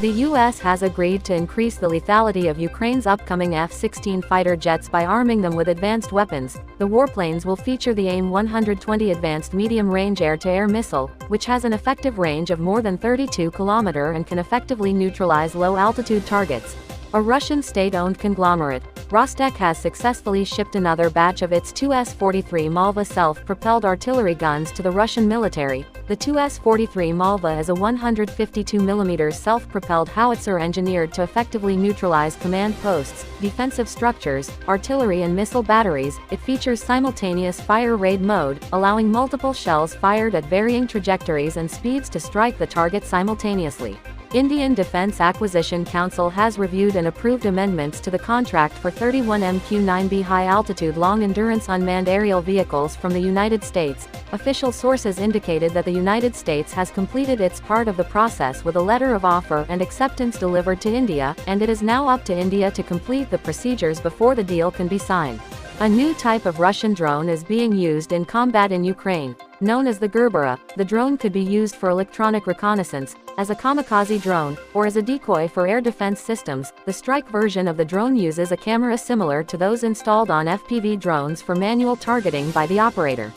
The U.S. has agreed to increase the lethality of Ukraine's upcoming F-16 fighter jets by arming them with advanced weapons. The warplanes will feature the AIM-120 Advanced Medium-Range Air-to-Air Missile, which has an effective range of more than 32 km and can effectively neutralize low-altitude targets. A Russian state-owned conglomerate, Rostec, has successfully shipped another batch of its two S-43 Malva self-propelled artillery guns to the Russian military. The two S-43 Malva is a 152mm self-propelled howitzer engineered to effectively neutralize command posts, defensive structures, artillery and missile batteries. It features simultaneous fire raid mode, allowing multiple shells fired at varying trajectories and speeds to strike the target simultaneously. Indian Defence Acquisition Council has reviewed and approved amendments to the contract for 31 MQ-9B high-altitude long-endurance unmanned aerial vehicles from the United States. Official sources indicated that the United States has completed its part of the process with a letter of offer and acceptance delivered to India, and it is now up to India to complete the procedures before the deal can be signed. A new type of Russian drone is being used in combat in Ukraine. Known as the Gerbera, the drone could be used for electronic reconnaissance, as a kamikaze drone, or as a decoy for air defense systems. The strike version of the drone uses a camera similar to those installed on FPV drones for manual targeting by the operator.